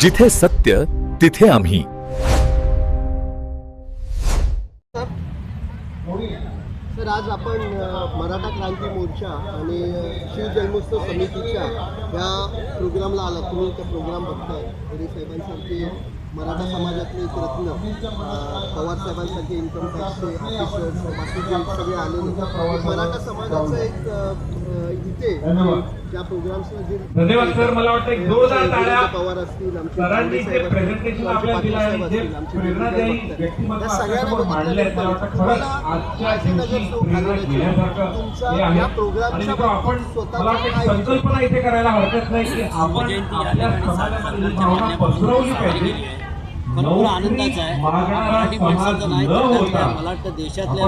जिथे सत्य तिथे आम्ही. सर, आज आपण मराठा क्रांती मोर्चा आणि शिवजन्मोत्सव समितीच्या या प्रोग्रामला आला. तुम्ही त्या प्रोग्राम बघताय. तरी साहेबांसारखे मराठा समाजातले एक रत्न, पवार साहेबांसारखे इन्कम टॅक्सचे ऑफिसर्स, बाकीचे सगळे आलेले मराठा समाजाचं एक इथे ज्या प्रोग्राम्सला जे मला वाटतं एक जोरदार टाळ्या पवार असतील, आमचे सरांनी जे प्रेझेंटेशन आपल्याला दिलं आहे, जे प्रेरणादायी व्यक्तिमत्वांसमोर मांडले आहेत, मला वाटतं खरंच आजच्या दिवशी प्रेरणा घेण्यासारखं हे आहे. आणि मित्र, आपण मला वाटतं एक संकल्पना इथे करायला हरकत नाही की आपण आपल्या समाजामध्ये ही भावना पसरवली पाहिजे. भरपूर आनंदाचा आहे. मराठी माणसाचा नाही तर मला वाटतं देशातल्या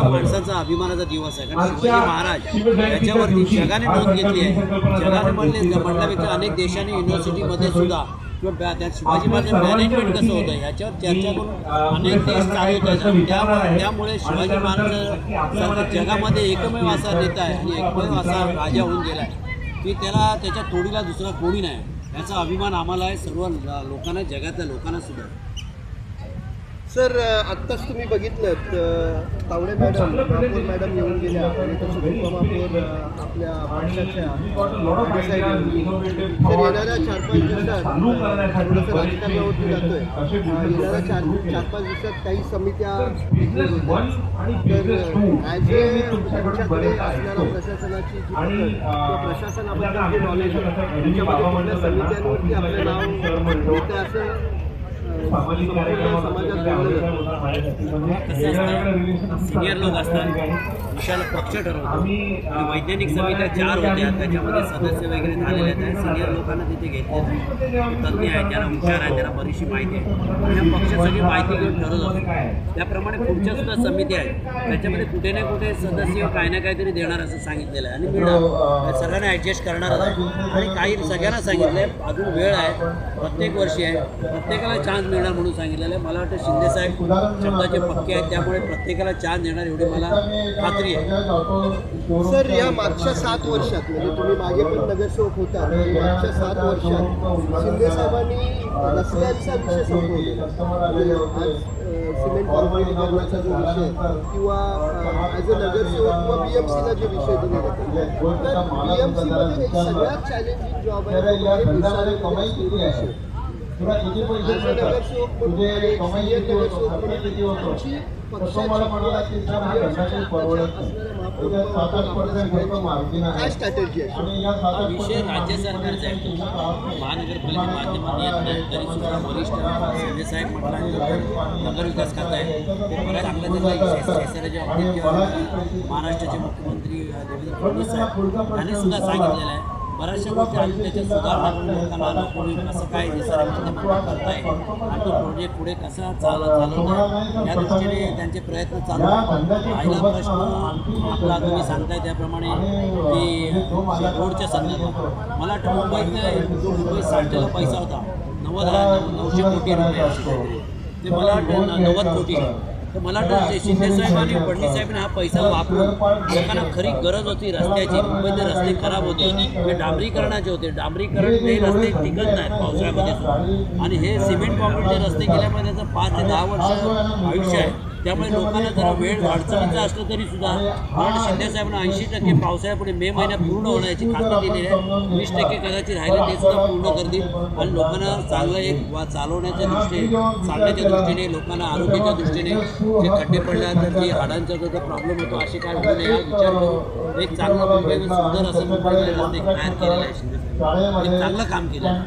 माणसाचा अभिमानाचा दिवस आहे. कारण शिवाजी महाराज याच्यावरती जगाने नोंद घेतली आहे. जगाने म्हटल्यापेक्षा अनेक देशांनी युनिव्हर्सिटीमध्ये सुद्धा किंवा त्या शिवाजी महाराजांचं मॅनेजमेंट कसं होतं याच्यावर चर्चा करून अनेक देश चालवत आहेत. त्यामुळे शिवाजी महाराज जगामध्ये एकमेव असा नेता आहे आणि एकमेव असा राजा होऊन गेला आहे की त्याला त्याच्या तोडीला दुसरा कोणी नाही. याचा अभिमान आम्हाला आहे, सर्व लोकांना, जगातल्या लोकांना सुद्धा. सर, आत्ताच तुम्ही बघितलं तावडे मॅडम, महापौर मॅडम येऊन गेल्या आणि तसं उपमहापौर आपल्या पक्षाच्या तर येणाऱ्या 4-5 दिवसात थोडंसं राजकारणावरती जातोय. येणाऱ्या 4-5 दिवसात काही समित्या तर ॲज ए त्यांच्याकडे असणाऱ्या प्रशासनाची जी किंवा प्रशासनाबद्दल जे नॉलेज आहे त्याच्यामध्ये कुठल्या समित्यांवरती आपलं नाव येतं असं सिनियर लोक असतात, विशाल पक्ष ठरवतो आणि वैज्ञानिक समित्या 4 होत्या, त्याच्यामध्ये सदस्य वगैरे झालेले आहेत. सिनियर लोकांना तिथे घेतले, तज्ज्ञ आहेत, ज्यांना विचार आहे, त्यांना बरीचशी माहिती आहे आणि पक्ष सगळी माहिती घेऊन ठरवत असतो. त्याप्रमाणे पुढच्या सुद्धा समित्या आहेत, त्याच्यामध्ये कुठे ना कुठे सदस्य काही ना काहीतरी देणार असं सांगितलेलं आहे आणि मिळणार सगळ्यांना ॲडजस्ट करणारच आहे. आणि काही सगळ्यांना सांगितलं आहे अजून वेळ आहे, प्रत्येक वर्षी आहे, प्रत्येकाला चान्स मिळणार म्हणून सांगितलेलं आहे. मला वाटतं शिंदेसाहेब शब्दाचे पक्के आहेत, त्यामुळे प्रत्येकाला चान्स देणार एवढी मला खात्री आहे. सर, या मागच्या 7 वर्षात म्हणजे तुम्ही मागे पण नगरसेवक होता, मागच्या 7 वर्षात शिंदेसाहेबांनी रस्त्यांचा विषय संपवलेला. आज सिमेंट कॉन्क्रीटीकरणाचा जो विषय किंवा ॲज अ नगरसेवक किंवा BMCला जे विषय दिले जातात, तर BMCमध्ये एक सगळ्यात चॅलेंजिंग जॉब आहे विषय. काय स्ट्रॅटेजी आहे? हा विषय राज्य सरकारचा आहे, महानगरपालिका माध्यमात येत नाही, तरी सुद्धा वरिष्ठ शिंदेसाहेब म्हटलं नगरविकास खातं आहे ते बऱ्याच आपल्या शेजाऱ्याच्या बाबतीत किंवा महाराष्ट्राचे मुख्यमंत्री देवेंद्र फडणवीस साहेब यांनी सुद्धा सांगितलेलं आहे. बऱ्याचशा गोष्टी अजून त्याच्यात सुधारणा करून लोकांना नको कसं काय निसर्गामध्ये करता येईल आणि तो प्रोजेक्ट पुढे कसा चालवता या दृष्टीने त्यांचे प्रयत्न चालू आहेत. पहिला प्रश्न आपला तुम्ही सांगताय त्याप्रमाणे की रोडच्या संदर्भात मला वाटतं मुंबईत जो मुंबईत साठलेला पैसा होता 900 कोटी रुपये, ते मला वाटतं 90 कोटी. तर मला वाटतं शिंदेसाहेब आणि फडणवीस साहेबांनी हा पैसा वापरून लोकांना खरी गरज होती रस्त्याची. मुंबईतले रस्ते खराब होते, डांबरीकरणाचे होते, डांबरीकरण ते रस्ते टिकत नाहीत पावसाळ्यामध्ये सुद्धा. आणि हे सिमेंट कॉन्क्रीटचे रस्ते केल्यामुळे त्याचं 5 ते 10 वर्ष आयुष्य आहे. त्यामुळे लोकांना जरा वेळ अडचणीचा असलं तरी सुद्धा मला शिंदेसाहेबांना 80% पावसाळ्यापुढे मे महिन्यात पूर्ण होण्याची खात्री दिलेली आहे. 20% कदाचित राहिले ते सुद्धा पूर्ण करतील आणि लोकांना चांगलं एक चालवण्याच्या दृष्टीने, चालण्याच्या दृष्टीने, लोकांना आरोग्याच्या दृष्टीने जे खड्डे पडल्यानंतर जे हाडांचा जो प्रॉब्लेम होतो असे काय होऊ नये विचार करून एक चांगलं मुंबई सुंदर असं मुंबईमध्ये रस्ते तयार केलेलं आहे. शिंदेसाहेब एक चांगलं काम केलं आहे.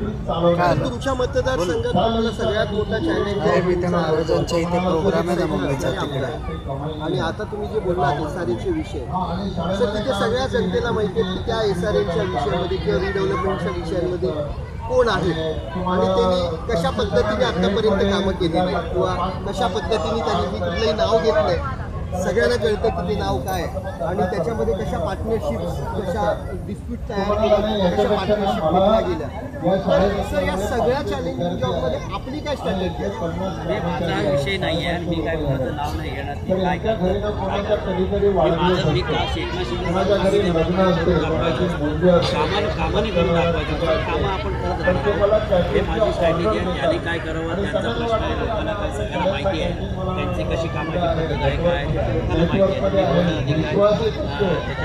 तुमच्या मतदारसंघात तुम्हाला सगळ्यात मोठा चॅलेंज आहे महाराजांच्या इथे प्रोग्राम आहे मुंबईचा आणि आता तुम्ही जे बोललात SRAचे विषय, तर तिथे सगळ्या जनतेला माहिती आहे की त्या SRAच्या विषयामध्ये किंवा रिडेव्हलपमेंटच्या विषयांमध्ये कोण आहे आणि त्यांनी कशा पद्धतीने आतापर्यंत कामं केलेली किंवा कशा पद्धतीने त्यांनी मी कुठलंही नाव घेतलंय सगळ्यांना कळतं की ते नाव काय आहे आणि त्याच्यामध्ये कशा पार्टनरशिप्स, कशा डिस्प्यूट तयार केल्या, कशा पार्टनरशिप घेतल्या गेल्या. तर सर या सगळ्या चॅलेंजिंग जॉबमध्ये आपली काय स्ट्रॅटेजी आहे? हे माझा विषय नाही आहे आणि मी काय कोणाचं नाव नाही घेणार. ते काय करतात मी का कामाने करून दाखवायचं, कामं आपण करत राहतो. हे माझी स्ट्रॅटेजी आहे. त्यांनी काय करावं त्यांचा प्रश्न आहे, लोकांना काय सगळ्यांना माहिती आहे त्यांची कशी कामाची पद्धत आहे काय लोकांना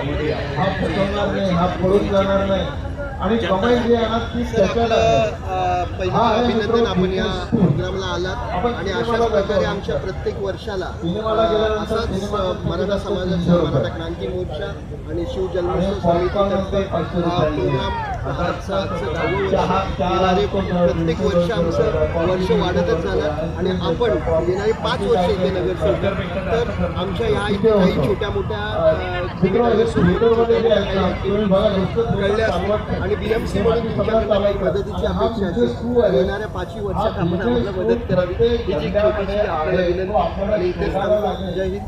माहिती आहे. आणि कमाई जी आहे ना ती सर आपलं पहिलं अभिनंदन, आपण या प्रोग्रामला आलात आणि अशाच प्रकारे आमच्या प्रत्येक वर्षाला असाच मराठा समाजाचा मराठा क्रांती मोर्चा आणि शिवजन्मोत्सव समितीतर्फे हा प्रोग्राम येणारे प्रत्येक वर्ष आमचं वर्ष वाढतच जाणार आणि आपण येणारे 5 वर्ष इथे नगरसेवक. तर आमच्या ह्या इथे काही छोट्या मोठ्या कळल्या असतील आणि BMC म्हणून तुमच्याकडे काही मदतीची अपेक्षा असेल, येणाऱ्या 5 वर्षात आपण आम्हाला मदत करावी ही जी छोटीशी आपल्याला विनंती आणि इथेच जय हिंद.